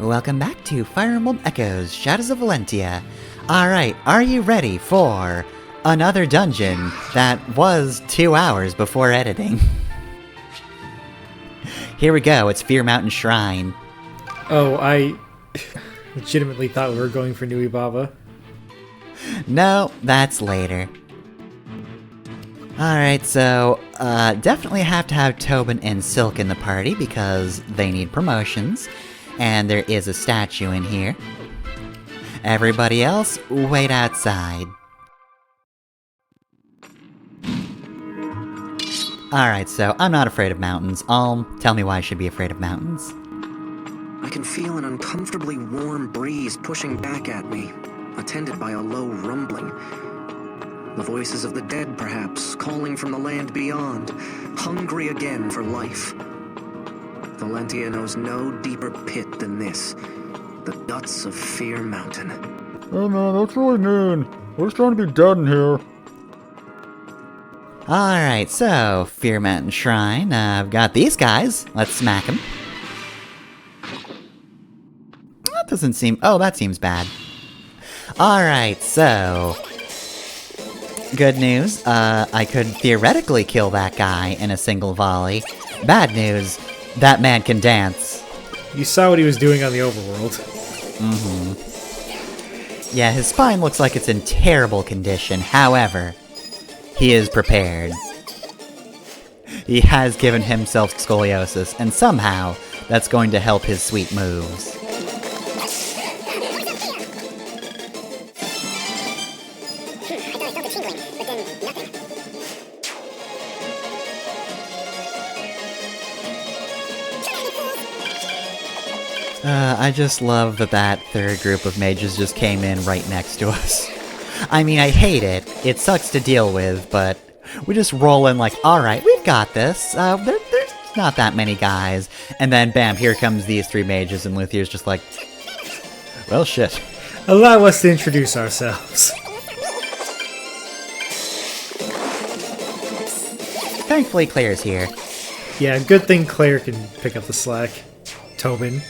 Welcome back to Fire Emblem Echoes, Shadows of Valentia. Alright, are you ready for another dungeon that was 2 hours before editing? Here we go, it's Fear Mountain Shrine. Oh, I legitimately thought we were going for Nui Baba. No, that's later. Alright, so, definitely have to have Tobin and Silk in the party because they need promotions. And there is a statue in here. Everybody else, wait outside. Alright, so I'm not afraid of mountains. Tell me why I should be afraid of mountains. I can feel an uncomfortably warm breeze pushing back at me, attended by a low rumbling. The voices of the dead, perhaps, calling from the land beyond, hungry again for life. Valentia knows no deeper pit than this, the guts of Fear Mountain. Hey man, that's really mean. We're just trying to be dead in here. Alright, so, Fear Mountain Shrine, I've got these guys. Let's smack them. That doesn't seem... oh, that seems bad. Alright, so... good news, I could theoretically kill that guy in a single volley. Bad news, that man can dance. You saw what he was doing on the overworld. Yeah, his spine looks like it's in terrible condition, however, he is prepared. He has given himself scoliosis, and somehow, that's going to help his sweet moves. I just love that that third group of mages just came in right next to us. I mean, I hate it. It sucks to deal with, but we just roll in like, alright, we've got this. There's not that many guys. And then, bam, here comes these three mages, and Luthier's just like, well, shit. Allow us to introduce ourselves. Thankfully, Claire's here. Yeah, good thing Claire can pick up the slack. Tobin.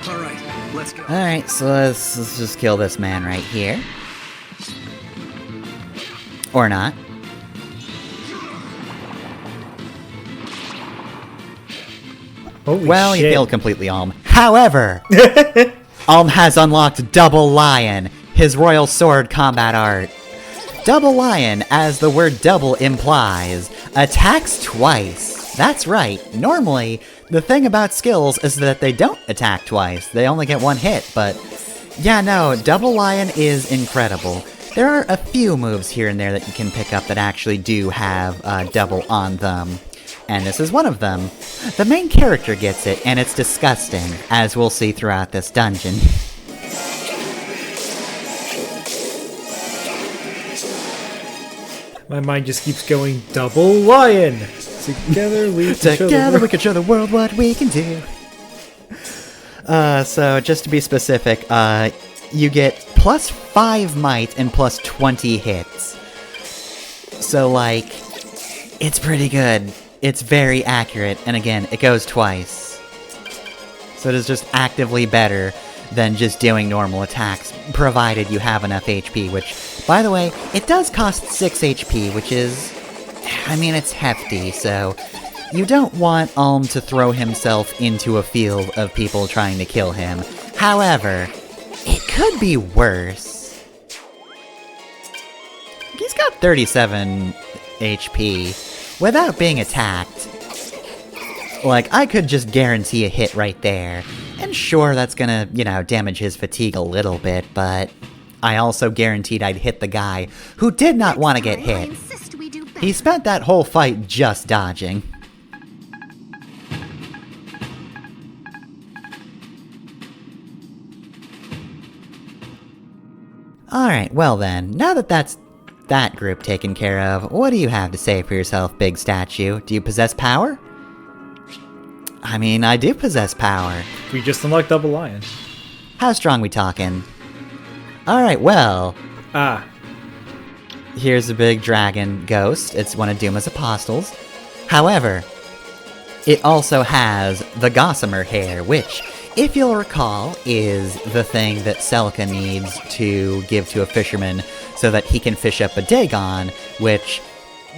Alright, let's go. Alright, so let's just kill this man right here. Or not. Holy Well, shit. he failed completely, Alm. However, Alm has unlocked Double Lion, his royal sword combat art. Double Lion, as the word double implies, attacks twice. That's right. Normally, the thing about skills is that they don't attack twice. They only get one hit, but... yeah, no, Double Lion is incredible. There are a few moves here and there that you can pick up that actually do have double on them. And this is one of them. The main character gets it, and it's disgusting, as we'll see throughout this dungeon. My mind just keeps going, Double Lion! Together we can Together we can show the world what we can do. So, just to be specific, you get plus 5 might and plus 20 hits. So, like, it's pretty good. It's very accurate, and again, it goes twice. So it is just actively better than just doing normal attacks, provided you have enough HP, which, by the way, it does cost 6 HP, which is... I mean, it's hefty, so... you don't want Alm to throw himself into a field of people trying to kill him. However, it could be worse. He's got 37 HP without being attacked. Like, I could just guarantee a hit right there. And sure, that's gonna, you know, damage his fatigue a little bit, but I also guaranteed I'd hit the guy who did not want to get hit. He spent that whole fight just dodging. Alright, well then, now that that's that group taken care of, what do you have to say for yourself, big statue? Do you possess power? I mean, I do possess power. We just unlocked Double Lion. How strong we talking? Alright, well... ah. Here's a big dragon ghost. It's one of Duma's apostles. However, it also has the gossamer hair, which, if you'll recall, is the thing that Celica needs to give to a fisherman so that he can fish up a Dagon, which,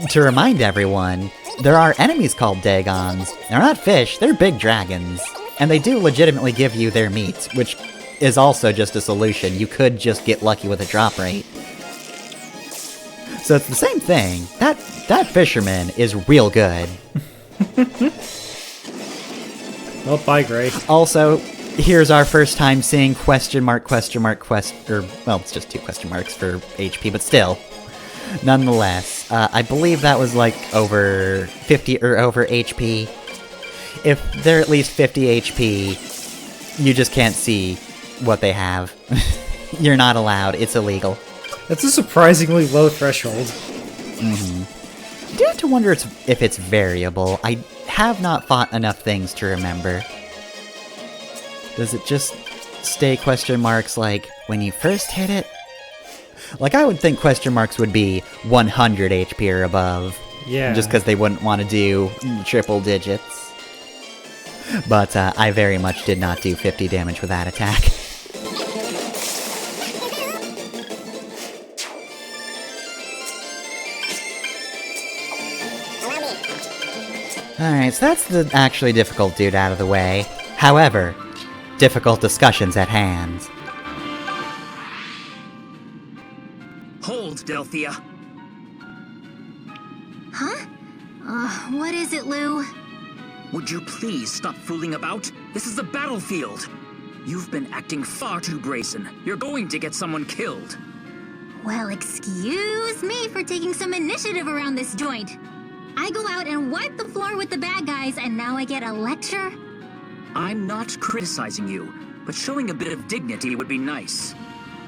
to remind everyone, there are enemies called Dagons. They're not fish, they're big dragons. And they do legitimately give you their meat, which is also just a solution. You could just get lucky with a drop rate. So it's the same thing. That fisherman is real good. Well, bye, Gray. Also, here's our first time seeing question mark, well, it's just 2 question marks for HP, but still. Nonetheless, I believe that was like over 50 or over HP. If they're at least 50 HP, you just can't see what they have. You're not allowed, it's illegal. That's a surprisingly low threshold. I do have to wonder if it's variable. I have not fought enough things to remember. Does it just stay question marks like when you first hit it? Like, I would think question marks would be 100 HP or above. Yeah. Just because they wouldn't want to do triple digits. But I very much did not do 50 damage with that attack. Alright, so that's the actually difficult dude out of the way. However, difficult discussions at hand. Hold, Delthea. Huh? What is it, Lou? Would you please stop fooling about? This is a battlefield. You've been acting far too brazen. You're going to get someone killed. Well, excuse me for taking some initiative around this joint. I go out and wipe the floor with the bad guys, and now I get a lecture? I'm not criticizing you, but showing a bit of dignity would be nice.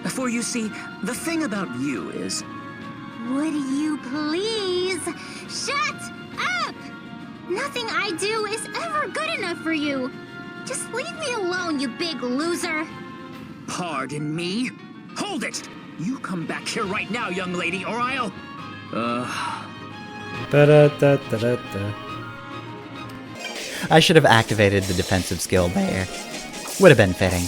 For you see, the thing about you is... Would you please shut up? Nothing I do is ever good enough for you. Just leave me alone, you big loser. Pardon me? Hold it! You come back here right now, young lady, or I'll... Da-da-da-da-da-da. I should have activated the defensive skill there. Would have been fitting.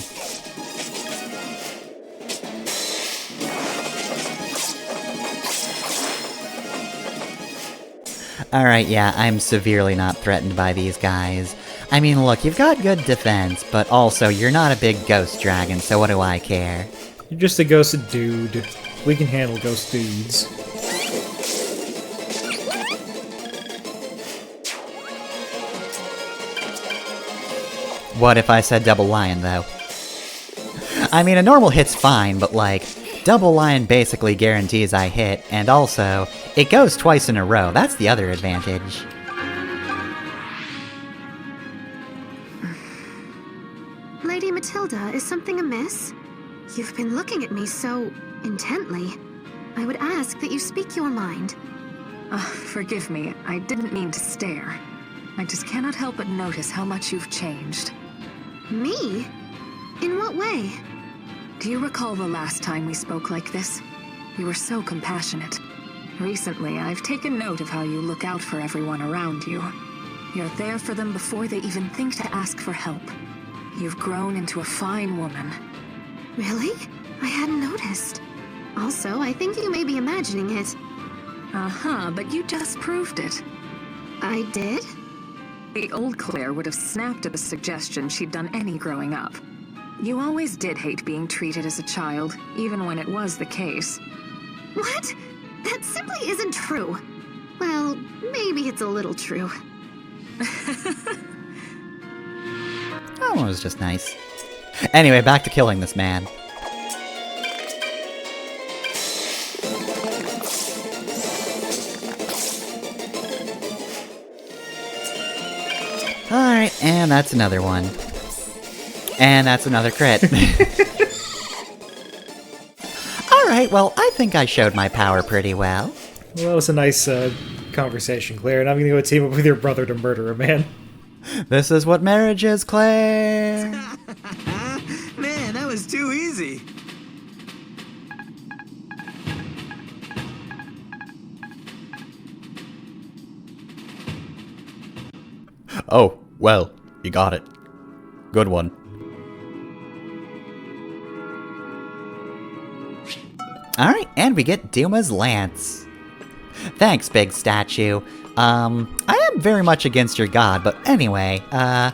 Alright, yeah, I'm severely not threatened by these guys. I mean, look, you've got good defense, but also, you're not a big ghost dragon, so what do I care? You're just a ghost dude. We can handle ghost dudes. What if I said double lion, though? I mean, a normal hit's fine, but like, double lion basically guarantees I hit, and also, it goes twice in a row. That's the other advantage. Lady Matilda, is something amiss? You've been looking at me so intently. I would ask that you speak your mind. Forgive me, I didn't mean to stare. I just cannot help but notice how much you've changed. Me? In what way? Do you recall the last time we spoke like this? You were so compassionate. Recently, I've taken note of how you look out for everyone around you. You're there for them before they even think to ask for help. You've grown into a fine woman. Really? I hadn't noticed. Also, I think you may be imagining it. Uh-huh, but you just proved it. I did? The old Claire would have snapped at the suggestion she'd done any growing up. You always did hate being treated as a child, even when it was the case. What? That simply isn't true. Well, maybe it's a little true. That one was just nice. Anyway, back to killing this man. Alright, and that's another one. And that's another crit. Alright, well, I think I showed my power pretty well. Well, that was a nice conversation, Claire, and I'm gonna go team up with your brother to murder a man. This is what marriage is, Claire! Man, that was too easy. Oh, well, you got it. Good one. Alright, and we get Duma's Lance. Thanks, big statue. I am very much against your god, but anyway, I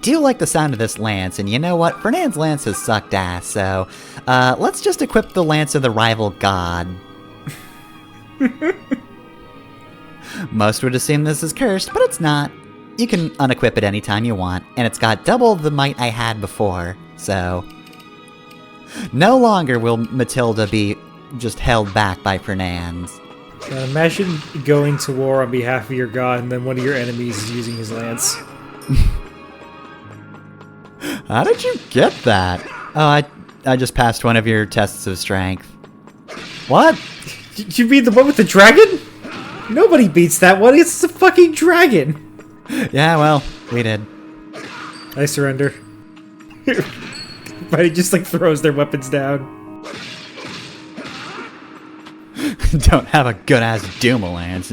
do like the sound of this lance, and you know what? Fernand's lance has sucked ass, so, let's just equip the lance of the rival god. Most would assume this is cursed, but it's not. You can unequip it anytime you want, and it's got double the might I had before, so... No longer will Matilda be just held back by Fernand. Imagine going to war on behalf of your god, and then one of your enemies is using his lance. How did you get that? Oh, I just passed one of your tests of strength. What? You mean the one with the dragon? Nobody beats that one, it's a fucking dragon! Yeah, well, we did. I surrender. Everybody just like throws their weapons down. Don't have a good-ass Duma lance.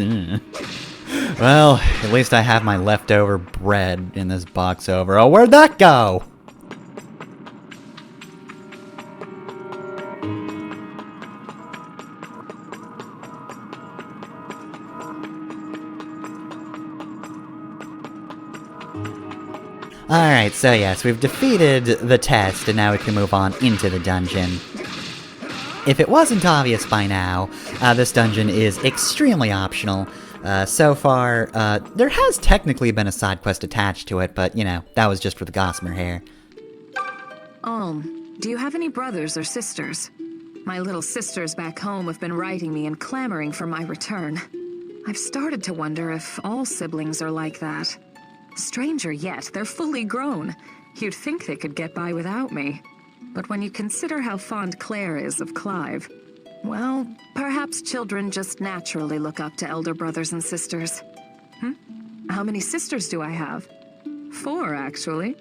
Well, at least I have my leftover bread in this box over. Oh, where'd that go? Alright, so yes, we've defeated the test, and now we can move on into the dungeon. If it wasn't obvious by now, this dungeon is extremely optional. So far, there has technically been a side quest attached to it, but, you know, that was just for the gossamer hair. Do you have any brothers or sisters? My little sisters back home have been writing me and clamoring for my return. I've started to wonder if all siblings are like that. Stranger yet, they're fully grown. You'd think they could get by without me. But when you consider how fond Claire is of Clive, well, perhaps children just naturally look up to elder brothers and sisters. How many sisters do I have? 4, actually.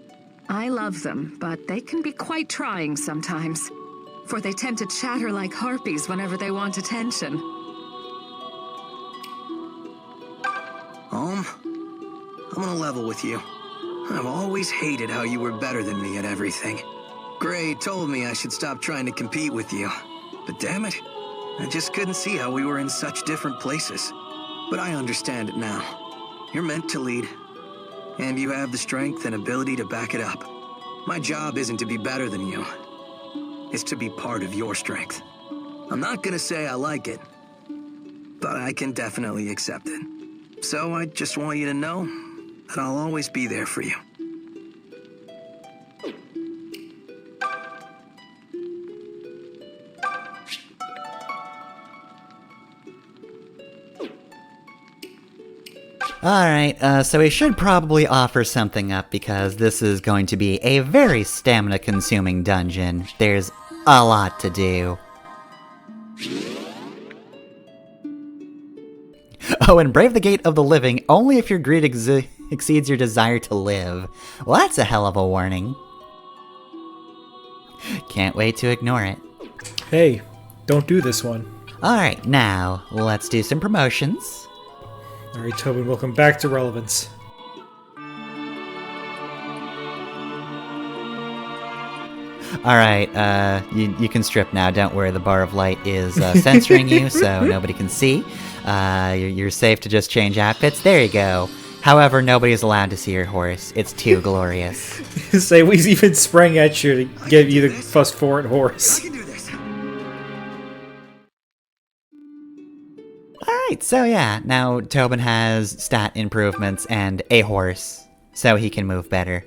I love them, but they can be quite trying sometimes. For they tend to chatter like harpies whenever they want attention. I'm on a level with you. I've always hated how you were better than me at everything. Gray told me I should stop trying to compete with you. But damn it, I just couldn't see how we were in such different places. But I understand it now. You're meant to lead. And you have the strength and ability to back it up. My job isn't to be better than you. It's to be part of your strength. I'm not gonna say I like it, but I can definitely accept it. So I just want you to know that I'll always be there for you. Alright, so we should probably offer something up because this is going to be a very stamina-consuming dungeon. There's a lot to do. Oh, and brave the gate of the living only if your greed exceeds your desire to live. Well, that's a hell of a warning. Can't wait to ignore it. Hey, don't do this one. Alright, now, let's do some promotions. Alright, Tobin, welcome back to Relevance. Alright, you can strip now, don't worry, the bar of light is censoring you, so nobody can see. You're safe to just change outfits, there you go. However, nobody's allowed to see your horse, it's too glorious. Say, we even sprang at you to give you the phosphorant horse. Alright, so yeah, now Tobin has stat improvements and a horse, so he can move better.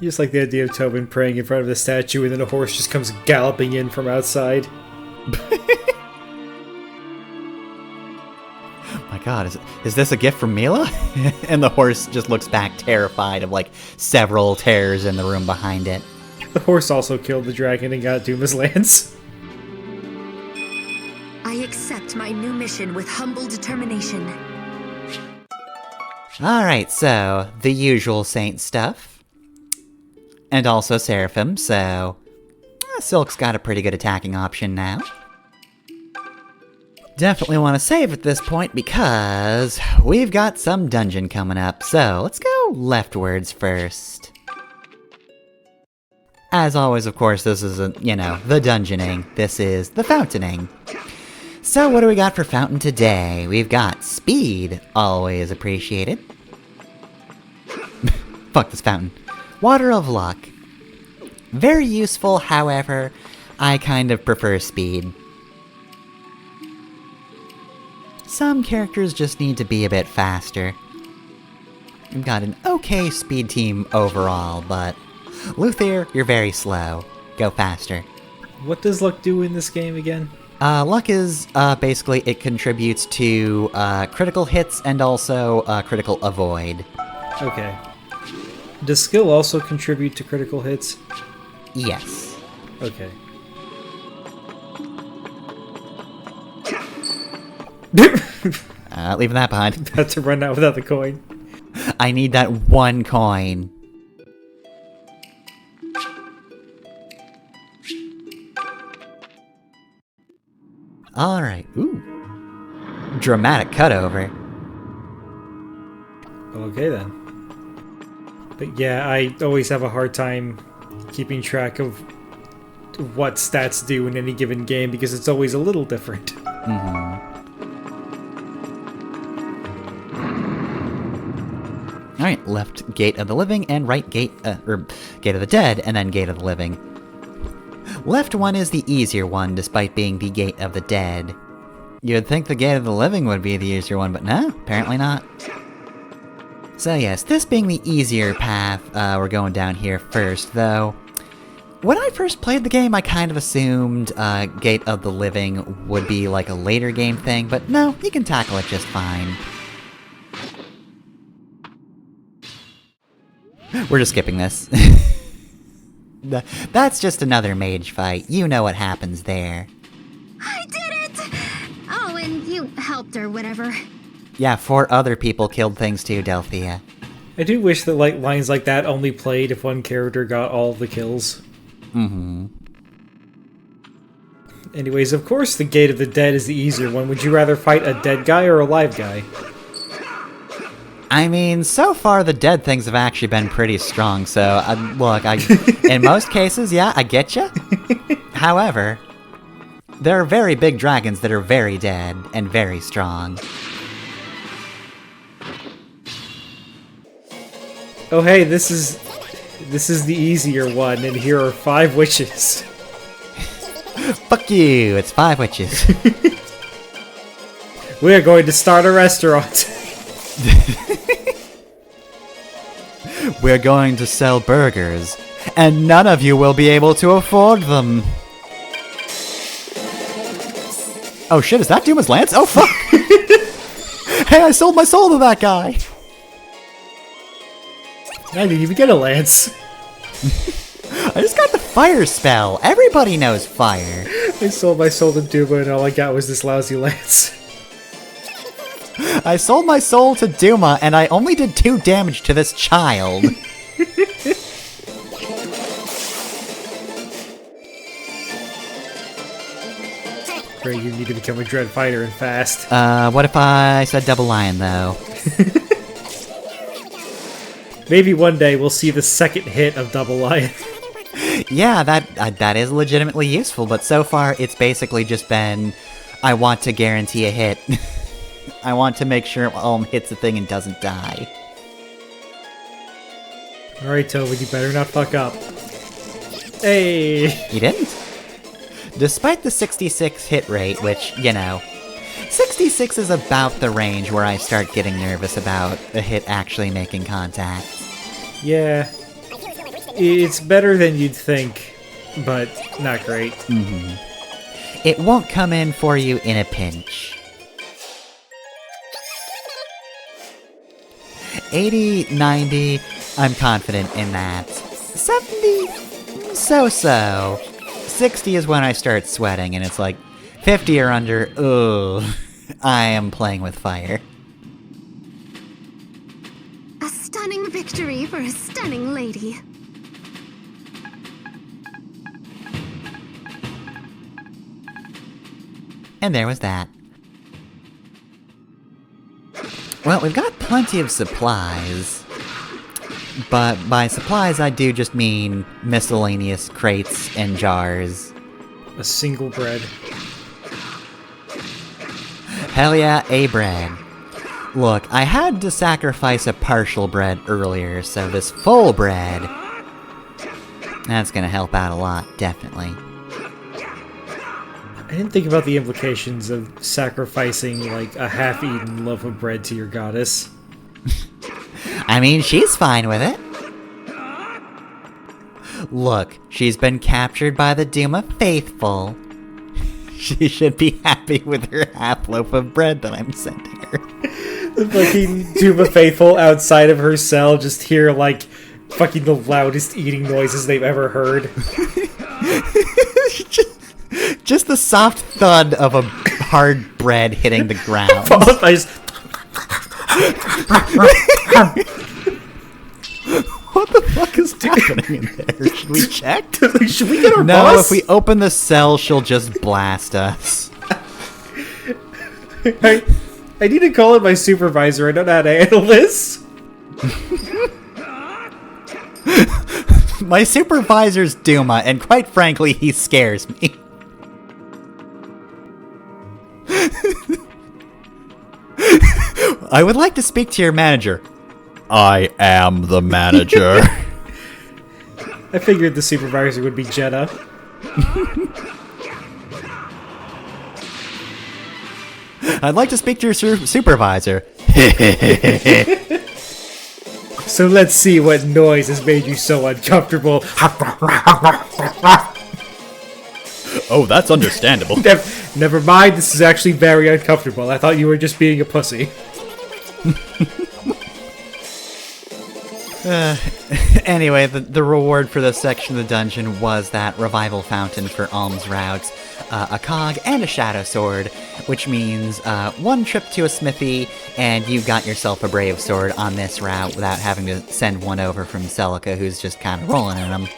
You just like the idea of Tobin praying in front of the statue and then a horse just comes galloping in from outside. My god, is this a gift from Mila? And the horse just looks back terrified of like several terrors in the room behind it. The horse also killed the dragon and got Duma's lance. I accept my new mission with humble determination. Alright, so, the usual saint stuff. And also Seraphim, so... Silk's got a pretty good attacking option now. Definitely want to save at this point because we've got some dungeon coming up, so let's go leftwards first. As always, of course, this isn't, the dungeoning. This is the fountaining. So what do we got for fountain today? We've got speed, always appreciated. Fuck this fountain. Water of luck. Very useful, however, I kind of prefer speed. Some characters just need to be a bit faster. We've got an okay speed team overall, but Luthier, you're very slow. Go faster. What does luck do in this game again? Luck is, basically, it contributes to, critical hits and also, critical avoid. Okay. Does skill also contribute to critical hits? Yes. Okay. Leaving that behind. About to run out without the coin. I need that one coin. Alright, ooh. Dramatic cutover. Okay then. But yeah, I always have a hard time keeping track of what stats do in any given game because it's always a little different. Alright, left gate of the living and right gate, or gate of the dead and then gate of the living. Left one is the easier one, despite being the gate of the dead. You'd think the gate of the living would be the easier one, but no, apparently not. So yes, this being the easier path, we're going down here first, though. When I first played the game, I kind of assumed Gate of the Living would be like a later game thing, but no, you can tackle it just fine. We're just skipping this. That's just another mage fight. You know what happens there. I did it! Oh, and you helped or whatever. Yeah, 4 other people killed things too, Delphia. I do wish that lines like that only played if one character got all of the kills. Anyways, of course the Gate of the Dead is the easier one. Would you rather fight a dead guy or a live guy? I mean, so far the dead things have actually been pretty strong, so, look, in most cases, yeah, I get you. However, there are very big dragons that are very dead and very strong. Oh hey, this is the easier one, and here are 5 witches. Fuck you, it's 5 witches. We are going to start a restaurant. We're going to sell burgers, and none of you will be able to afford them. Oh shit, is that Duma's lance? Oh fuck! Hey, I sold my soul to that guy! I didn't even get a lance. I just got the fire spell. Everybody knows fire. I sold my soul to Duma and all I got was this lousy lance. I sold my soul to Duma and I only did 2 damage to this child. Great, you need to become a dread fighter and fast. What if I said double lion though? Maybe one day we'll see the second hit of Double Lion. Yeah, that is legitimately useful, but so far it's basically just been, I want to guarantee a hit. I want to make sure Ulm hits the thing and doesn't die. Alright, Tobin, you better not fuck up. Hey! He didn't. Despite the 66 hit rate, which, 66 is about the range where I start getting nervous about a hit actually making contact. Yeah. It's better than you'd think, but not great. It won't come in for you in a pinch. 80, 90, I'm confident in that. 70, so-so. 60 is when I start sweating, and it's like, 50 or under, ugh, I am playing with fire. A stunning victory for a stunning lady. And there was that. Well, we've got plenty of supplies. But by supplies, I do just mean miscellaneous crates and jars. A single bread. Hell yeah, a bread. Look, I had to sacrifice a partial bread earlier, so this full bread... that's gonna help out a lot, definitely. I didn't think about the implications of sacrificing, like, a half-eaten loaf of bread to your goddess. I mean, she's fine with it. Look, she's been captured by the Duma Faithful. She should be happy with her half loaf of bread that I'm sending her. The fucking Duma Faithful outside of her cell just hear, like, fucking the loudest eating noises they've ever heard. Just the soft thud of a hard bread hitting the ground. Followed by just... What the fuck is happening in there? Should we check? Should we get our No, boss? if we open the cell, she'll just blast us. I need to call in my supervisor. I don't know how to handle this. My supervisor's Duma, and quite frankly, he scares me. I would like to speak to your manager. I am the manager. I figured the supervisor would be Jeddah. I'd like to speak to your supervisor. So let's see what noise has made you so uncomfortable. Oh, that's understandable. Never mind, this is actually very uncomfortable. I thought you were just being a pussy. Anyway, the reward for this section of the dungeon was that revival fountain for alms routes, a cog, and a shadow sword, which means one trip to a smithy, and you got yourself a brave sword on this route without having to send one over from Celica, who's just kind of rolling in them.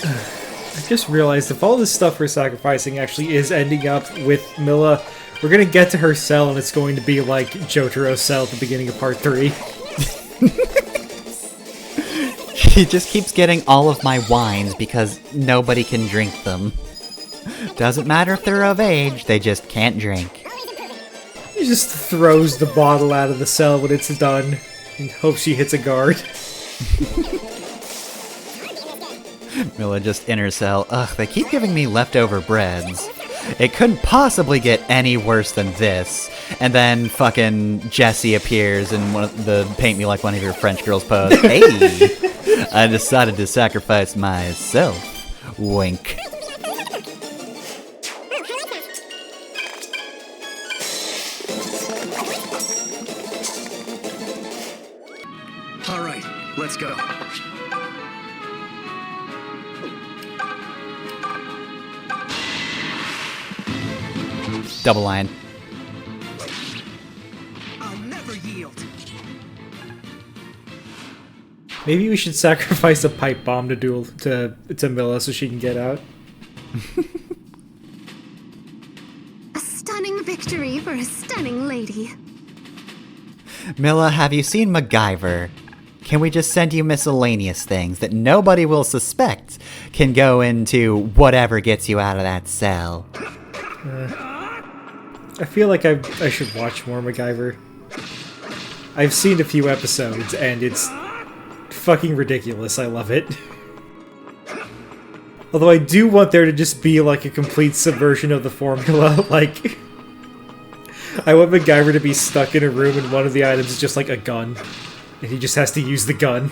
I just realized if all this stuff we're sacrificing actually is ending up with Milla, we're gonna get to her cell and it's going to be like Jotaro's cell at the beginning of part 3. She just keeps getting all of my wines because nobody can drink them. Doesn't matter if they're of age, they just can't drink. He just throws the bottle out of the cell when it's done and hopes she hits a guard. Milla just in her cell. Ugh, they keep giving me leftover breads. It couldn't possibly get any worse than this. And then fucking Jessie appears in one of the paint me like one of your French girls pose. Hey, I decided to sacrifice myself. Wink. All right, let's go. Double line. I'll never yield. Maybe we should sacrifice a pipe bomb to Milla so she can get out. A stunning victory for a stunning lady. Milla, have you seen MacGyver? Can we just send you miscellaneous things that nobody will suspect can go into whatever gets you out of that cell? I feel like I should watch more MacGyver. I've seen a few episodes, and it's fucking ridiculous. I love it. Although I do want there to just be, like, a complete subversion of the formula. Like, I want MacGyver to be stuck in a room and one of the items is just, like, a gun. And he just has to use the gun.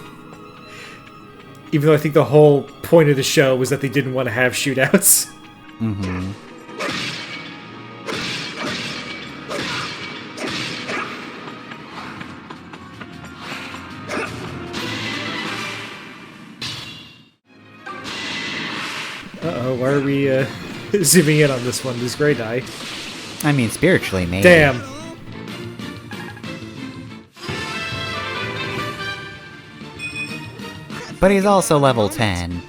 Even though I think the whole point of the show was that they didn't want to have shootouts. Mm-hmm. Uh-oh, why are we, zooming in on this one? Does Gray die? I mean, spiritually, maybe. Damn! But he's also level 10,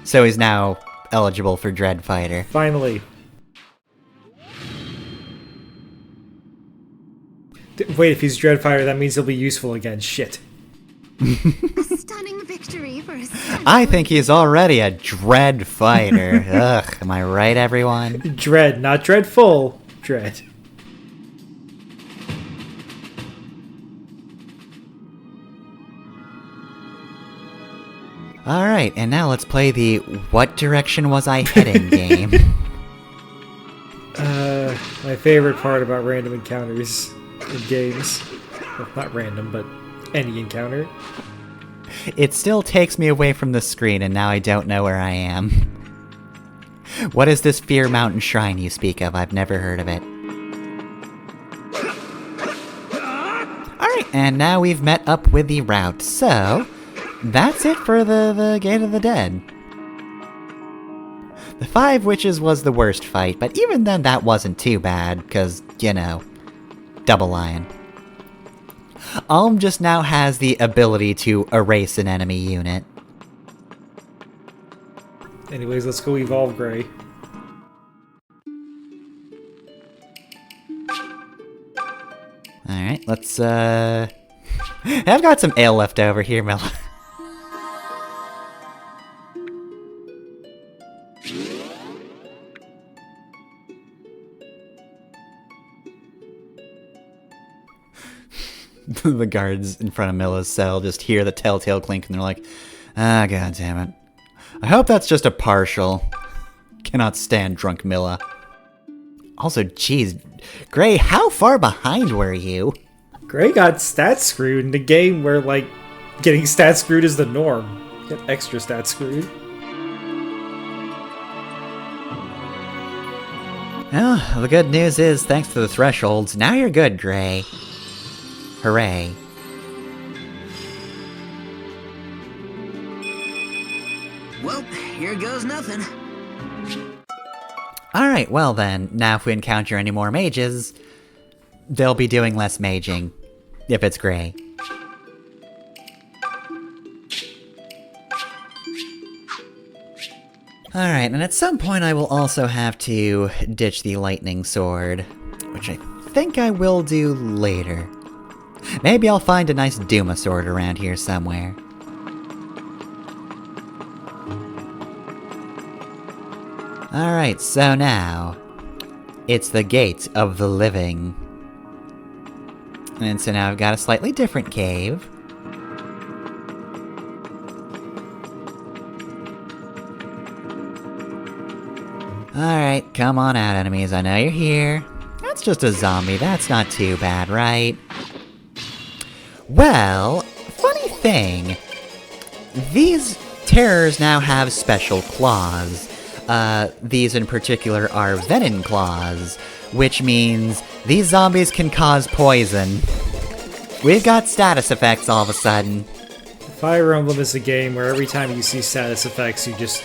so he's now eligible for Dread Fighter. Finally. Wait, if he's Dreadfire, that means he'll be useful again. Shit. A stunning victory for a I think he's already a Dread fighter. Ugh, am I right, everyone? Dread, not Dreadful. Dread. Alright, and now let's play the What Direction Was I Heading game. My favorite part about random encounters in games. Well, not random, but any encounter. It still takes me away from the screen, and now I don't know where I am. What is this Fear Mountain Shrine you speak of? I've never heard of it. Alright, and now we've met up with the route, so that's it for the Gate of the Dead. The Five Witches was the worst fight, but even then that wasn't too bad, because, you know, double lion. Alm just now has the ability to erase an enemy unit. Anyways, let's go evolve Gray. Alright, let's, I've got some ale left over here, Milla. The guards in front of Milla's cell just hear the telltale clink and they're like, ah, god damn it. I hope that's just a partial. Cannot stand drunk Milla. Also, geez, Gray, how far behind were you? Gray got stat screwed in a game where, like, getting stat screwed is the norm. Get extra stat screwed. Well, the good news is, thanks to the thresholds, now you're good, Gray. Hooray. Well, here goes nothing. Alright, well then, now if we encounter any more mages, they'll be doing less maging, if it's Gray. Alright, and at some point I will also have to ditch the lightning sword, which I think I will do later. Maybe I'll find a nice Duma sword around here somewhere. Alright, so now, it's the Gate of the Living. And so now I've got a slightly different cave. Alright, come on out, enemies, I know you're here. That's just a zombie, that's not too bad, right? Well, funny thing, these terrors now have special claws. These in particular are venom claws, which means these zombies can cause poison. We've got status effects all of a sudden. Fire Emblem is a game where every time you see status effects, you just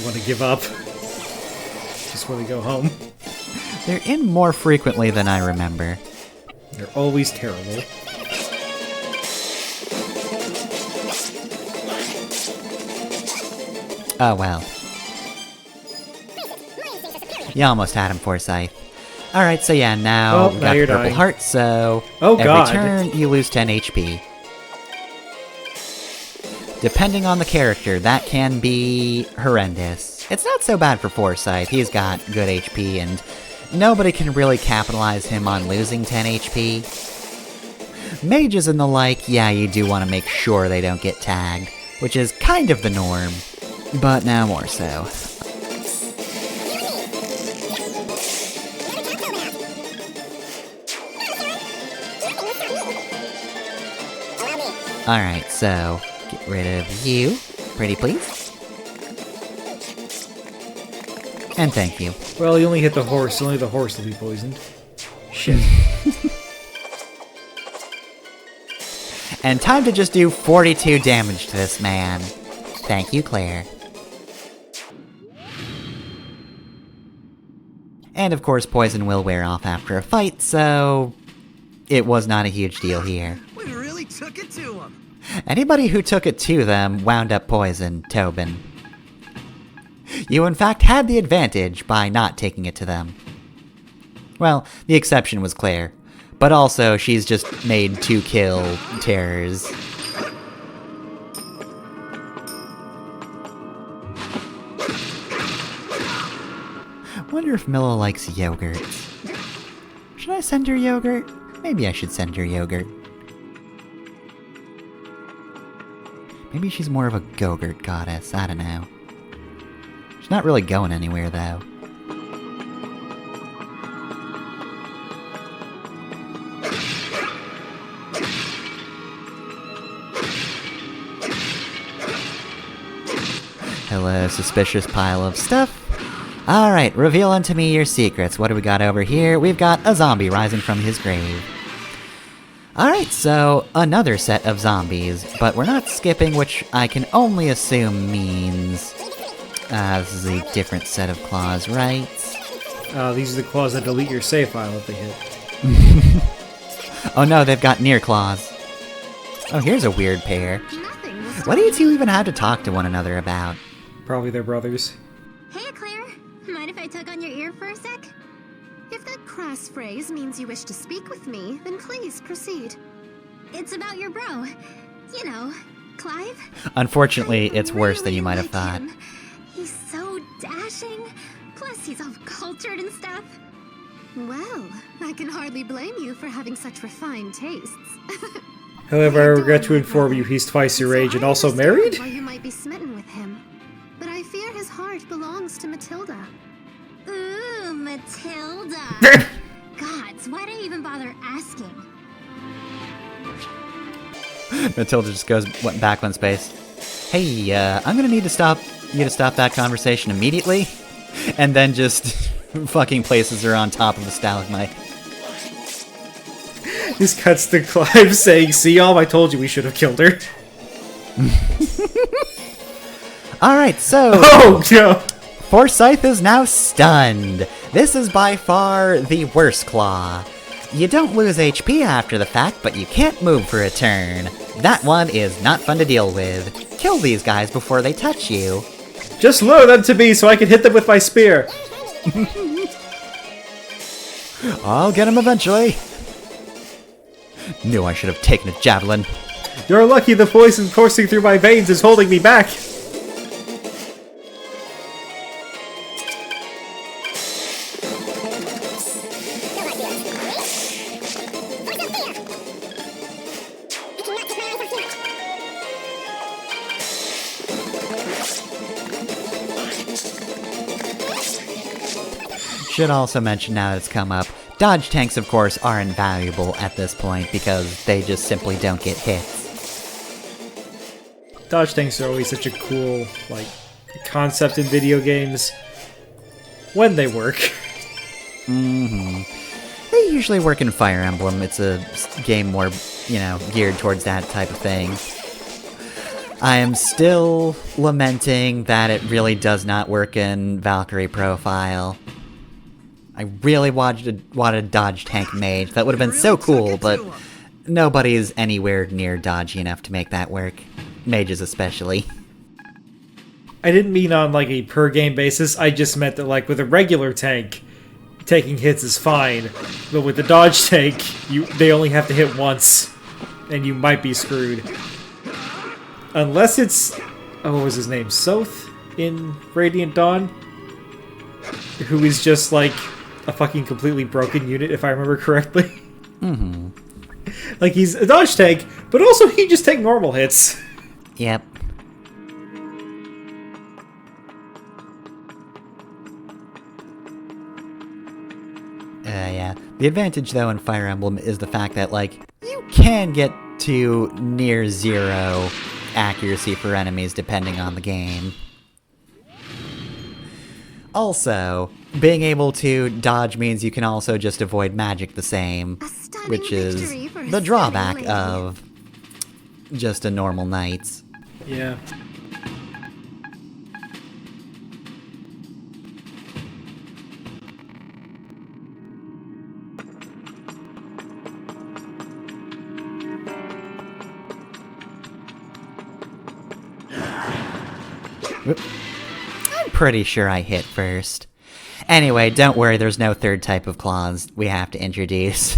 want to give up. Just want to go home. They're in more frequently than I remember. They're always terrible. Oh well. You almost had him, Forsyth. Alright, so yeah, now Oh, we now got the you're purple dying. heart, so Oh, every God. turn you lose 10 HP. Depending on the character, that can be horrendous. It's not so bad for Forsyth, he's got good HP, and nobody can really capitalize him on losing 10 HP. Mages and the like, yeah, you do want to make sure they don't get tagged, which is kind of the norm, but now more so. Alright, so, get rid of you, pretty please. And thank you. Well, you only hit the horse, only the horse will be poisoned. Shit. And time to just do 42 damage to this man. Thank you, Claire. And of course, poison will wear off after a fight, so it was not a huge deal here. We really took it to him. Anybody who took it to them wound up poisoned, Tobin. You in fact had the advantage by not taking it to them. Well, the exception was Claire, But also, she's just made to kill terrors. Wonder if Milla likes yogurt. Should I send her yogurt? Maybe I should send her yogurt. Maybe she's more of a Go-Gurt goddess, I don't know. She's not really going anywhere, though. Hello, suspicious pile of stuff. Alright, reveal unto me your secrets. What do we got over here? We've got a zombie rising from his grave. Alright, so another set of zombies, but we're not skipping, which I can only assume means... this is a different set of claws, right? These are the claws that delete your save file if they hit. Oh no, they've got near claws. Oh, here's a weird pair. What do you two even have to talk to one another about? Probably their brothers. Hey, Claire. Mind if I tug on your ear for a sec? If that crass phrase means you wish to speak with me, then please proceed. It's about your bro. You know, Clive. Unfortunately, I it's worse than you really might have like thought. him. He's so dashing. Plus, he's all cultured and stuff. Well, I can hardly blame you for having such refined tastes. However, I regret to inform you he's twice your age and also married? Why you might be smitten with him. But I fear his heart belongs to Matilda. Ooh, Matilda. Gods, why'd I even bother asking? Matilda just went back one space. Hey, I'm gonna need to stop you to stop that conversation immediately, and then just fucking places her on top of the stalagmite. This cuts to Clive saying, "See, y'all, I told you we should have killed her." Alright, so... Oh, no! Forsyth is now stunned. This is by far the worst claw. You don't lose HP after the fact, but you can't move for a turn. That one is not fun to deal with. Kill these guys before they touch you. Just lure them to me so I can hit them with my spear. I'll get him eventually. Knew I should have taken a javelin. You're lucky the poison coursing through my veins is holding me back. Should also mention now that it's come up, dodge tanks of course are invaluable at this point because they just simply don't get hits. Dodge tanks are always such a cool, like, concept in video games. When they work. Mm-hmm. They usually work in Fire Emblem. It's a game more, you know, geared towards that type of thing. I am still lamenting that it really does not work in Valkyrie Profile. I really wanted a dodge tank mage. That would have been so cool, but nobody's anywhere near dodgy enough to make that work. Mages especially. I didn't mean on, like, a per-game basis. I just meant that, like, with a regular tank, taking hits is fine. But with the dodge tank, they only have to hit once, and you might be screwed. Unless it's... oh, what was his name? Soth in Radiant Dawn? Who is just, like, a fucking completely broken unit, if I remember correctly. Mm-hmm. Like, he's a dodge tank, but also he just take normal hits. Yep. Yeah. The advantage, though, in Fire Emblem is the fact that, like, you can get to near zero accuracy for enemies depending on the game. Also, being able to dodge means you can also just avoid magic the same, which is the drawback of just a normal knight's. Yeah. I'm pretty sure I hit first. Anyway, don't worry, there's no third type of claws we have to introduce.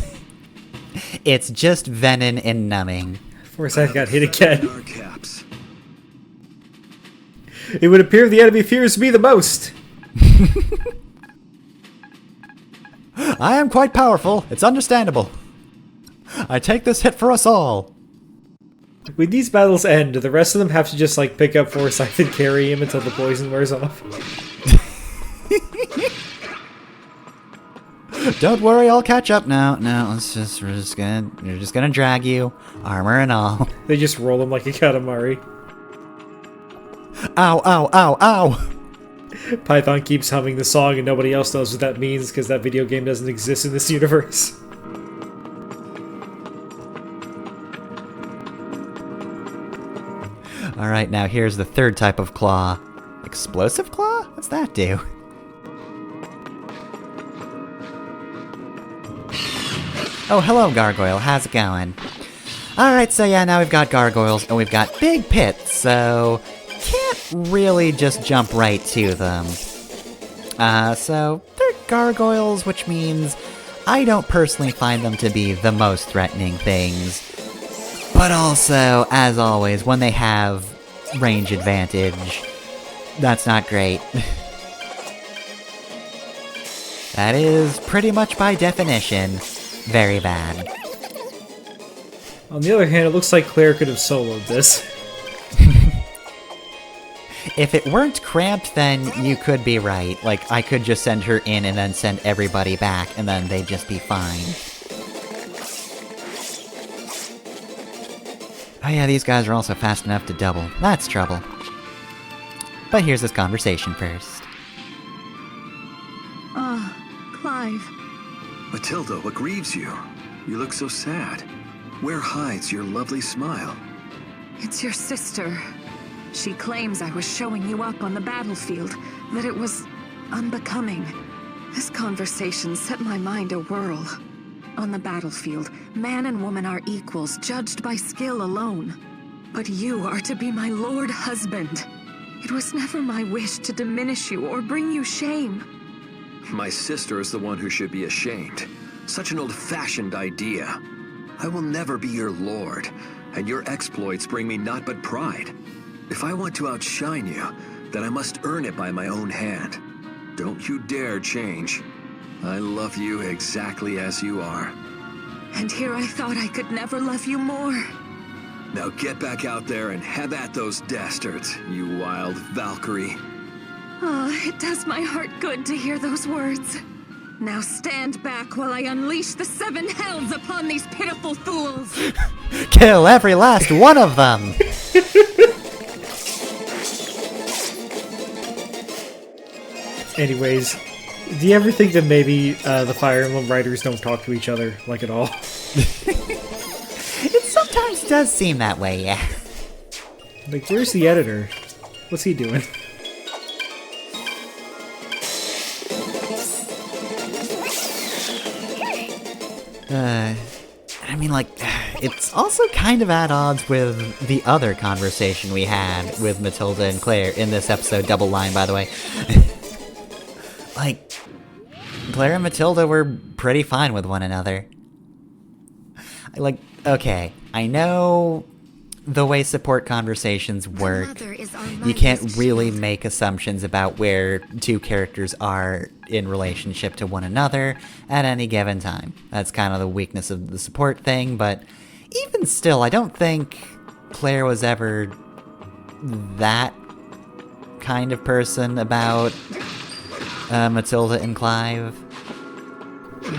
It's just venom and numbing. For a second, I got hit again. Our caps. It would appear the enemy fears me the most. I am quite powerful. It's understandable. I take this hit for us all. When these battles end, the rest of them have to just like pick up Forsyth and carry him until the poison wears off. Don't worry, I'll catch up now. No, we're just gonna drag you, armor and all. They just roll him like a Katamari. Ow, ow, ow, ow! Python keeps humming the song and nobody else knows what that means because that video game doesn't exist in this universe. Alright, now here's the third type of claw. Explosive claw? What's that do? Oh, hello, Gargoyle. How's it going? Alright, so yeah, now we've got gargoyles, and we've got big pits, so can't really just jump right to them. So they're gargoyles, which means I don't personally find them to be the most threatening things. But also, as always, when they have range advantage, that's not great. That is, pretty much by definition, very bad. On the other hand, it looks like Claire could have soloed this. If it weren't cramped, then you could be right. Like, I could just send her in and then send everybody back, and then they'd just be fine. Oh yeah, these guys are also fast enough to double. That's trouble. But here's this conversation first. Clive. Matilda, what grieves you? You look so sad. Where hides your lovely smile? It's your sister. She claims I was showing you up on the battlefield, that it was unbecoming. This conversation set my mind a whirl. On the battlefield, man and woman are equals, judged by skill alone. But you are to be my lord husband. It was never my wish to diminish you or bring you shame. My sister is the one who should be ashamed. Such an old-fashioned idea. I will never be your lord, and your exploits bring me naught but pride. If I want to outshine you, then I must earn it by my own hand. Don't you dare change. I love you exactly as you are. And here I thought I could never love you more. Now get back out there and have at those dastards, you wild Valkyrie. Ah, it does my heart good to hear those words. Now stand back while I unleash the 7 hells upon these pitiful fools. Kill every last one of them! Anyways, do you ever think that maybe the Fire Emblem writers don't talk to each other, like, at all? It sometimes does seem that way, yeah. Like, where's the editor? What's he doing? I mean, like, it's also kind of at odds with the other conversation we had with Matilda and Claire in this episode, double line, by the way. Like, Claire and Matilda were pretty fine with one another. Like, okay, I know the way support conversations work, you can't really make assumptions about where two characters are in relationship to one another at any given time. That's kind of the weakness of the support thing, but even still, I don't think Claire was ever that kind of person about Matilda and Clive.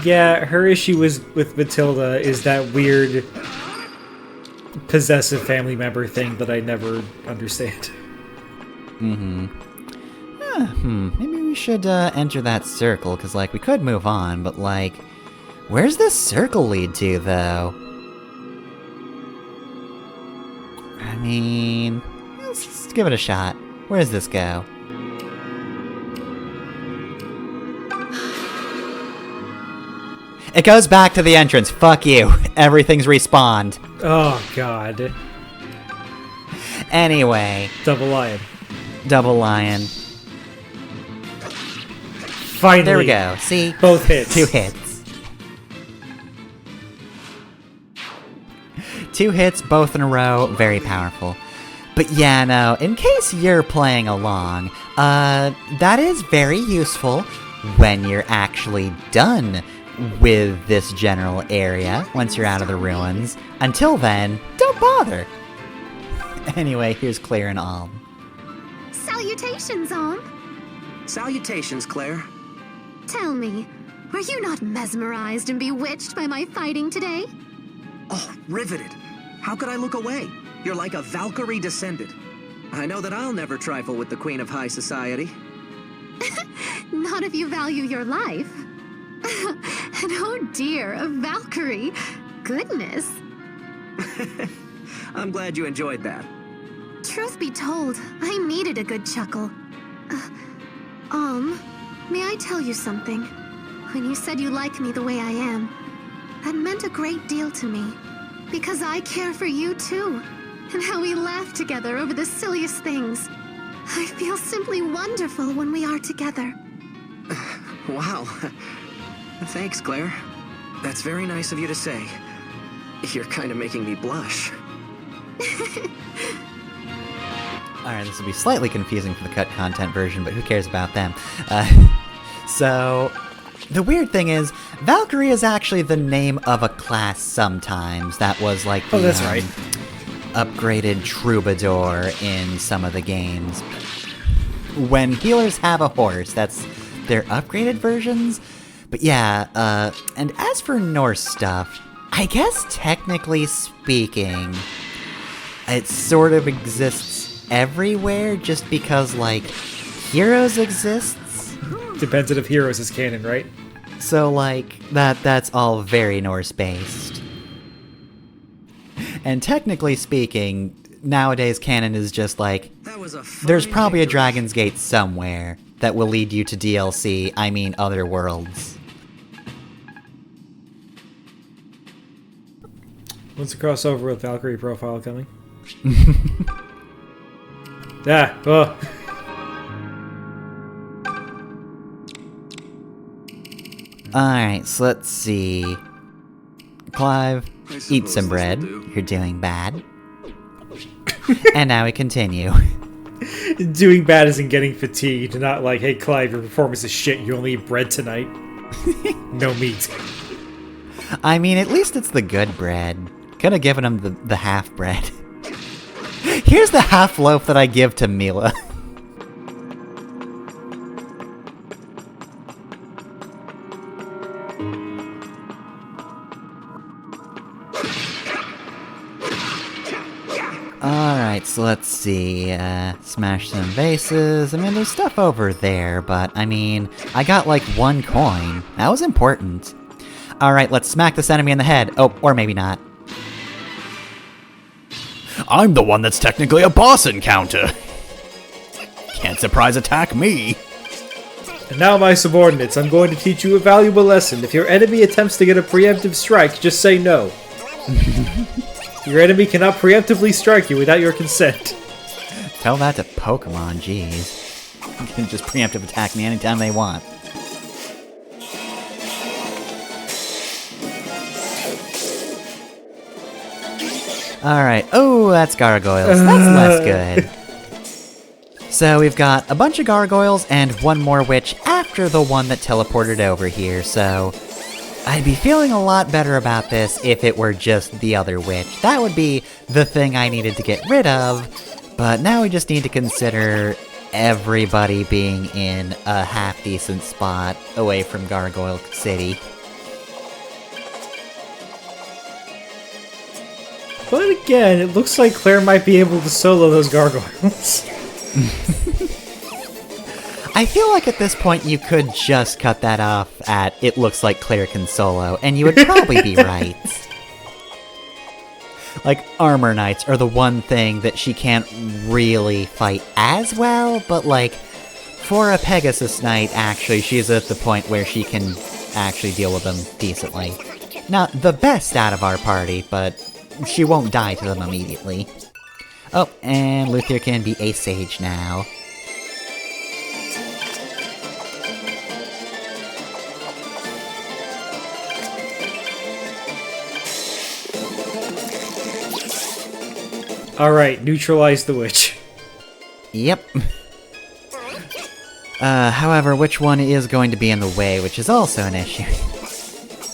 Yeah, her issue with Matilda is that weird possessive family member thing that I never understand. Maybe we should enter that circle, because, like, we could move on, but, like, where's this circle lead to, though? I mean, let's give it a shot. Where does this go? It goes back to the entrance. Fuck you. Everything's respawned. Oh, God. Anyway. Double lion. Double lion. Finally. There we go. See? Both hits. 2 hits. 2 hits, both in a row, very powerful. But yeah, no, in case you're playing along, that is very useful when you're actually done with this general area, once you're out of the ruins. Until then, don't bother. Anyway, here's Claire and Alm. Salutations, Alm. Salutations, Claire. Tell me, were you not mesmerized and bewitched by my fighting today? Oh, riveted. How could I look away? You're like a Valkyrie descended. I know that I'll never trifle with the Queen of High Society. Not if you value your life. And oh dear, a Valkyrie. Goodness. I'm glad you enjoyed that. Truth be told, I needed a good chuckle. May I tell you something? When you said you like me the way I am, that meant a great deal to me. Because I care for you too. And how we laugh together over the silliest things. I feel simply wonderful when we are together. Wow. Thanks, Claire. That's very nice of you to say. You're kind of making me blush. Alright, this will be slightly confusing for the cut content version, but who cares about them? So, the weird thing is, Valkyrie is actually the name of a class sometimes. That was like the, that's right. upgraded troubadour in some of the games. When healers have a horse, that's their upgraded versions. But yeah, and as for Norse stuff, I guess technically speaking, it sort of exists everywhere just because, like, Heroes exists. Depends on if Heroes is canon, right? So, like, that's all very Norse-based. And technically speaking, nowadays canon is just like, there's probably a Dragon's Gate somewhere that will lead you to DLC, I mean other worlds. When's the crossover with Valkyrie Profile coming? Oh. Alright, so let's see. Clive, eat some bread. You're doing bad. And now we continue. Doing bad isn't getting fatigued, not like, hey Clive, your performance is shit, you only eat bread tonight. No meat. I mean, at least it's the good bread. Could have given him the half bread. Here's the half loaf that I give to Mila. Alright, so let's see, smash some vases. I mean, there's stuff over there, but, I mean, I got like 1 coin. That was important. Alright, let's smack this enemy in the head. Oh, or maybe not. I'm the one that's technically a boss encounter. Can't surprise attack me. And now, my subordinates, I'm going to teach you a valuable lesson. If your enemy attempts to get a preemptive strike, just say no. Your enemy cannot preemptively strike you without your consent. Tell that to Pokemon, jeez. You can just preemptive attack me anytime they want. Alright, oh, that's gargoyles. That's less good. So we've got a bunch of gargoyles and 1 more witch after the one that teleported over here, so I'd be feeling a lot better about this if it were just the other witch. That would be the thing I needed to get rid of, but now we just need to consider everybody being in a half-decent spot away from Gargoyle City. But again, it looks like Claire might be able to solo those gargoyles. I feel like at this point you could just cut that off at "it looks like Claire can solo," and you would probably be right. Like, Armor Knights are the one thing that she can't really fight as well, but like, for a Pegasus Knight, actually, she's at the point where she can actually deal with them decently. Not the best out of our party, but she won't die to them immediately. Oh, and Luthier can be a sage now. Alright, neutralize the witch. Yep. However, which one is going to be in the way, which is also an issue.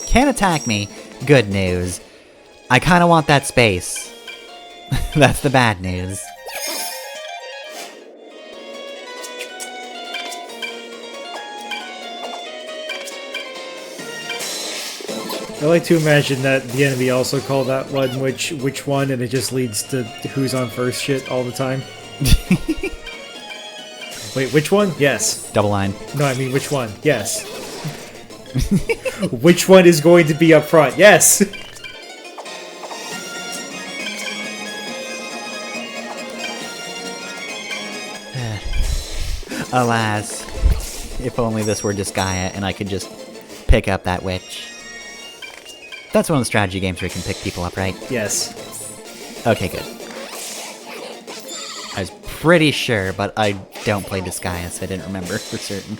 Can't attack me. Good news. I kinda want that space. That's the bad news. I like to imagine that the enemy also called that one which one, and it just leads to who's on first shit all the time. Wait, which one? Yes. Double line. No, I mean which one? Yes. Which one is going to be up front? Yes! Alas. If only this were Disgaea and I could just pick up that witch. That's one of the strategy games where you can pick people up, right? Yes. Okay, good. I was pretty sure, but I don't play Disgaea, so I didn't remember for certain.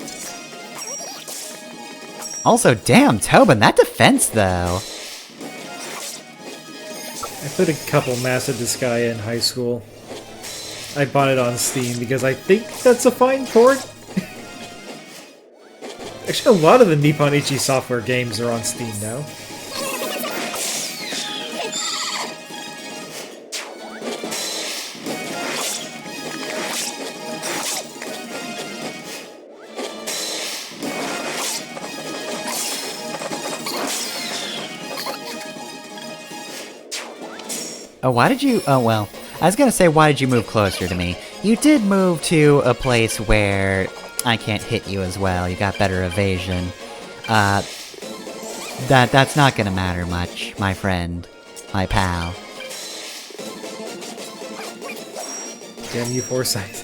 Also, damn, Tobin, that defense, though! I played a couple Massive Disgaea in high school. I bought it on Steam because I think that's a fine port. Actually, a lot of the Nippon Ichi Software games are on Steam now. Oh, why did you... Oh, well. I was gonna say, why did you move closer to me? You did move to a place where I can't hit you as well. You got better evasion. That's not gonna matter much, my friend. My pal. Damn you, Foresight.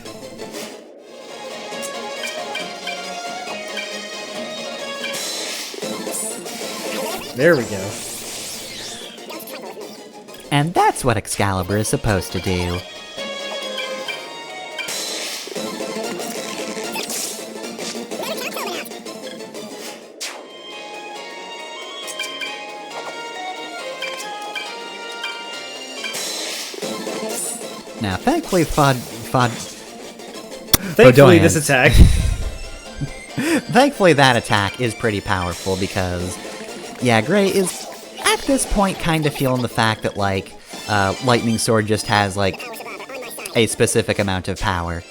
There we go. And that's what Excalibur is supposed to do. Now, thankfully, Thankfully, this attack. Thankfully, that attack is pretty powerful because, yeah, Gray is at this point kind of feeling the fact that, like, Lightning Sword just has, like, a specific amount of power.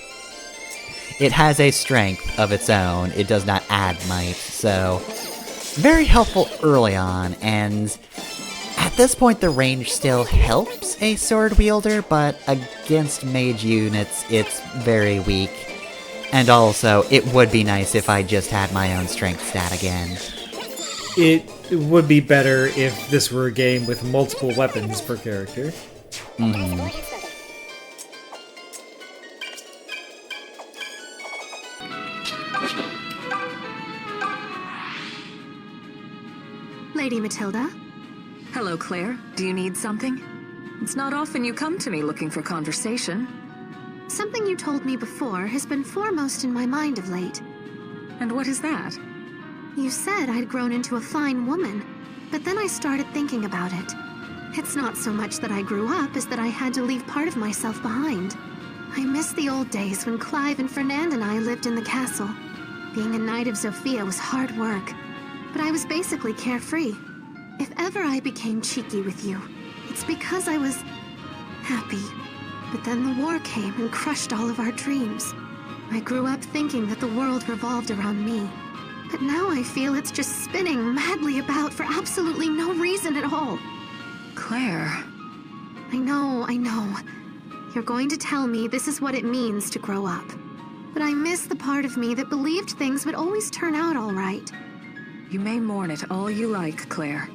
It has a strength of its own, it does not add might, so very helpful early on, and at this point the range still helps a sword wielder, but against mage units it's very weak. And also, it would be nice if I just had my own strength stat again. It would be better if this were a game with multiple weapons per character. Lady Matilda? Hello, Claire. Do you need something? It's not often you come to me looking for conversation. Something you told me before has been foremost in my mind of late. And what is that? You said I'd grown into a fine woman, but then I started thinking about it. It's not so much that I grew up as that I had to leave part of myself behind. I miss the old days when Clive and Fernand and I lived in the castle. Being a Knight of Zofia was hard work, but I was basically carefree. If ever I became cheeky with you, it's because I was happy. But then the war came and crushed all of our dreams. I grew up thinking that the world revolved around me. But now I feel it's just spinning madly about for absolutely no reason at all. Claire. I know. You're going to tell me this is what it means to grow up. But I miss the part of me that believed things would always turn out all right. You may mourn it all you like, Claire.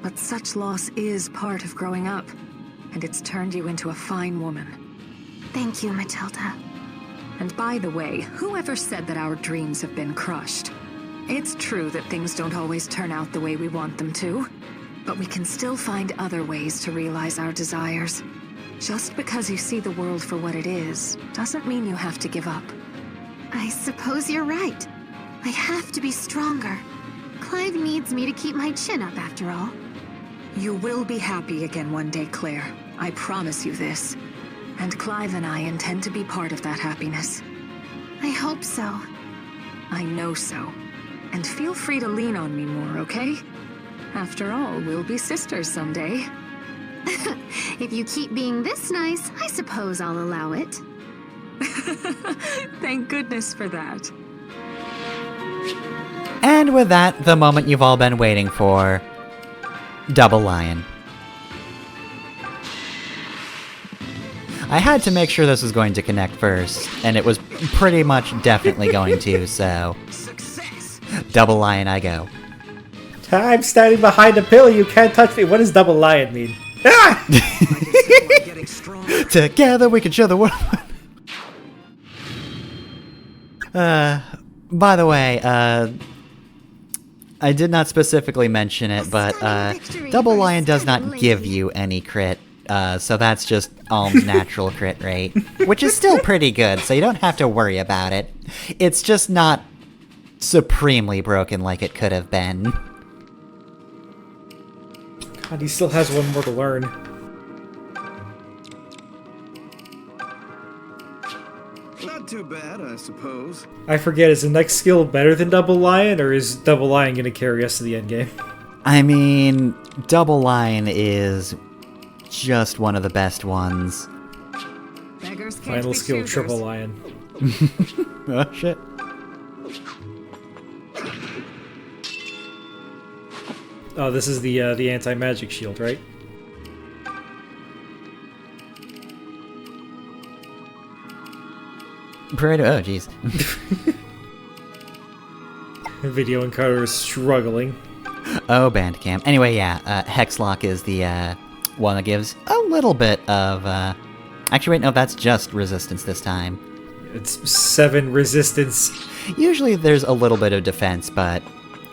But such loss is part of growing up. And it's turned you into a fine woman. Thank you, Matilda. And by the way, whoever said that our dreams have been crushed? It's true that things don't always turn out the way we want them to, but we can still find other ways to realize our desires. Just because you see the world for what it is, doesn't mean you have to give up. I suppose you're right. I have to be stronger. Clive needs me to keep my chin up, after all. You will be happy again one day, Claire. I promise you this. And Clive and I intend to be part of that happiness. I hope so. I know so. And feel free to lean on me more, okay? After all, we'll be sisters someday. If you keep being this nice, I suppose I'll allow it. Thank goodness for that. And with that, the moment you've all been waiting for. Double Lion. I had to make sure this was going to connect first, and it was pretty much definitely going to, so... Double Lion I go. I'm standing behind a pillar, you can't touch me. What does double lion mean? Ah! Together we can show the world. By the way, I did not specifically mention it, but Double Lion does not give you any crit, so that's just Alm's natural crit rate, which is still pretty good, so you don't have to worry about it. It's just not supremely broken like it could have been. God, he still has one more to learn. Not too bad, I suppose. I forget, is the next skill better than Double Lion, or is Double Lion going to carry us to the endgame? I mean, Double Lion is just one of the best ones. Beggars can't Final be skill, choosers. Triple Lion. Oh, shit. Oh, this is the anti-magic shield, right? Oh, jeez. Video encoder is struggling. Oh, Bandcamp. Anyway, yeah, Hexlock is the one that gives a little bit of... Actually, wait, no, that's just resistance this time. It's 7 resistance. Usually there's a little bit of defense, but...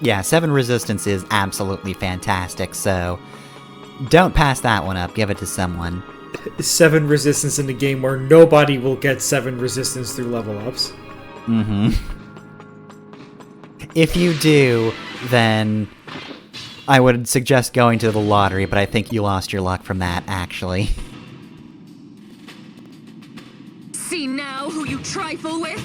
Yeah, 7 resistance is absolutely fantastic, so... Don't pass that one up, give it to someone. 7 resistance in a game where nobody will get 7 resistance through level ups. Mm-hmm. If you do, then... I would suggest going to the lottery, but I think you lost your luck from that, actually. See now who you trifle with?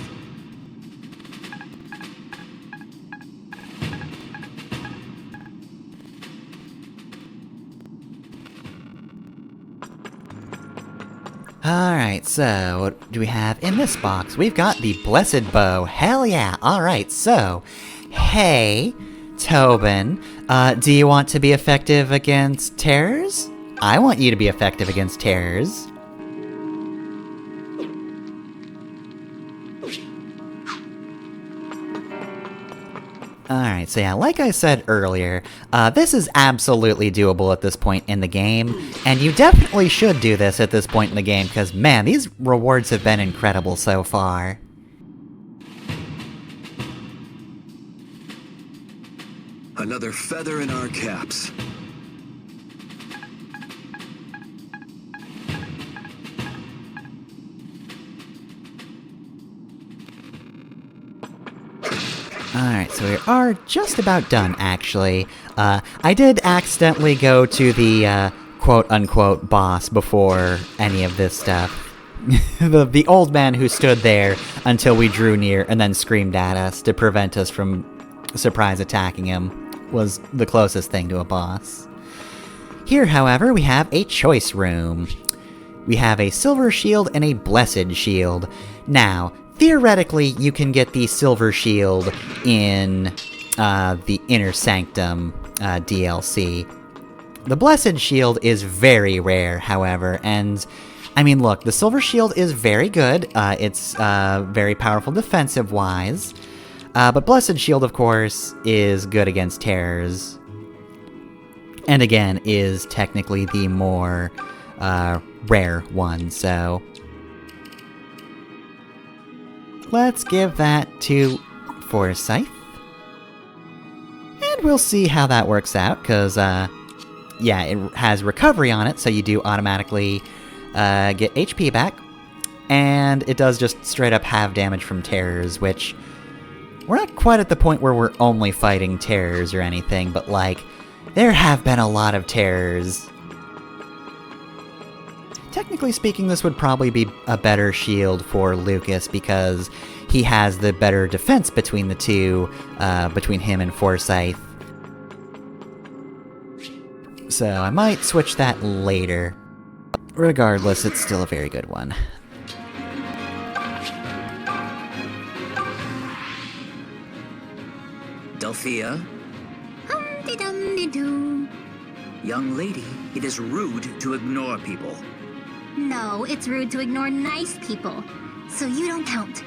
Alright, so what do we have in this box? We've got the Blessed Bow. Hell yeah! Alright, so... Hey, Tobin, do you want to be effective against terrors? I want you to be effective against terrors. Alright, so yeah, like I said earlier, this is absolutely doable at this point in the game, and you definitely should do this at this point in the game, because man, these rewards have been incredible so far. Another feather in our caps. Alright, so we are just about done, actually. I did accidentally go to the, quote-unquote boss before any of this stuff. the old man who stood there until we drew near and then screamed at us to prevent us from surprise attacking him was the closest thing to a boss. Here, however, we have a choice room. We have a silver shield and a blessed shield. Now, theoretically, you can get the silver shield in the Inner Sanctum DLC. The blessed shield is very rare, however, and I mean, look, the silver shield is very good. It's very powerful defensive-wise. But Blessed Shield, of course, is good against terrors. And again, is technically the more rare one, so... Let's give that to Forsyth. And we'll see how that works out, because, yeah, it has recovery on it, so you do automatically get HP back. And it does just straight up have damage from terrors, which... We're not quite at the point where we're only fighting terrors or anything, but, like, there have been a lot of terrors. technically speaking, this would probably be a better shield for Lucas because he has the better defense between the two, between him and Forsyth. So I might switch that later. Regardless, it's still a very good one. Delphia? Hum-de-dum-de-doo. Young lady, it is rude to ignore people. No, it's rude to ignore nice people. So you don't count.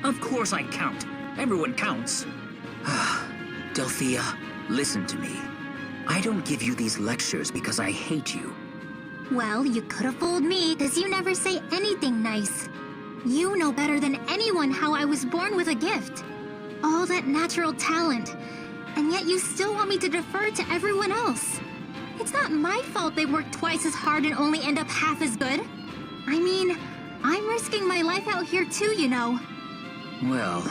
Of course I count. Everyone counts. Delphia, listen to me. I don't give you these lectures because I hate you. Well, you could have fooled me, because you never say anything nice. You know better than anyone how I was born with a gift. All that natural talent. And yet you still want me to defer to everyone else. It's not my fault they work twice as hard and only end up half as good. I mean, I'm risking my life out here too, you know. Well,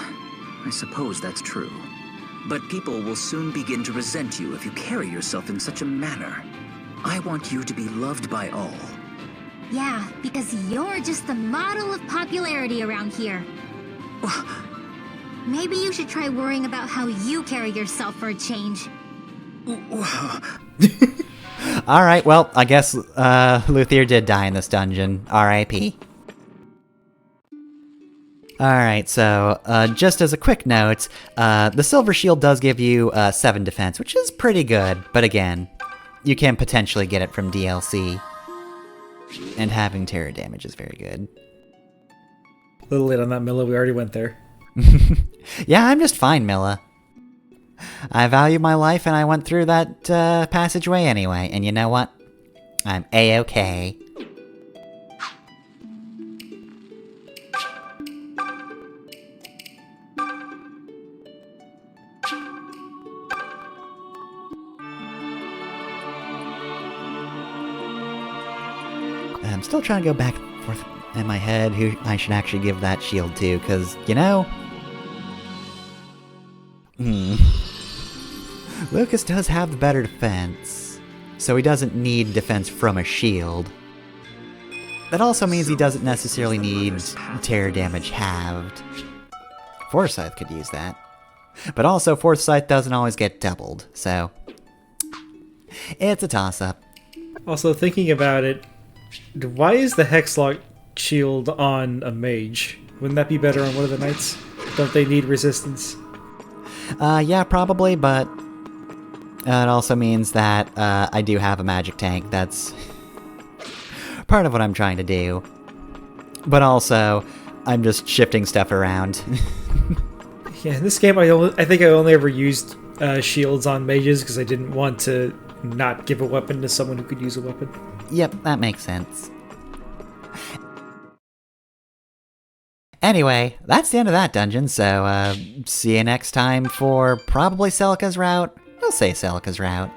I suppose that's true. But people will soon begin to resent you if you carry yourself in such a manner. I want you to be loved by all. Yeah, because you're just the model of popularity around here. Maybe you should try worrying about how you carry yourself for a change. Alright, well, I guess Luthier did die in this dungeon. R.I.P. Alright, so just as a quick note, the Silver Shield does give you 7 defense, which is pretty good, but again, you can potentially get it from DLC. And having terror damage is very good. A little late on that, Milla. We already went there. Yeah, I'm just fine, Milla. I value my life and I went through that passageway anyway, and you know what? I'm A-okay. I'm still trying to go back and forth in my head who I should actually give that shield to, because, you know... Lucas does have the better defense, so he doesn't need defense from a shield. That also means he doesn't necessarily need terror damage halved. Forsyth could use that. But also, Forsyth doesn't always get doubled, so... It's a toss-up. Also, thinking about it, why is the Hexlock shield on a mage? Wouldn't that be better on one of the knights? Don't they need resistance? Yeah, probably, but... it also means that I do have a magic tank. That's part of what I'm trying to do. But also, I'm just shifting stuff around. Yeah, in this game, I think I only ever used shields on mages because I didn't want to not give a weapon to someone who could use a weapon. Yep, that makes sense. Anyway, that's the end of that dungeon, so see you next time for probably Celica's route. We'll say Celica's route.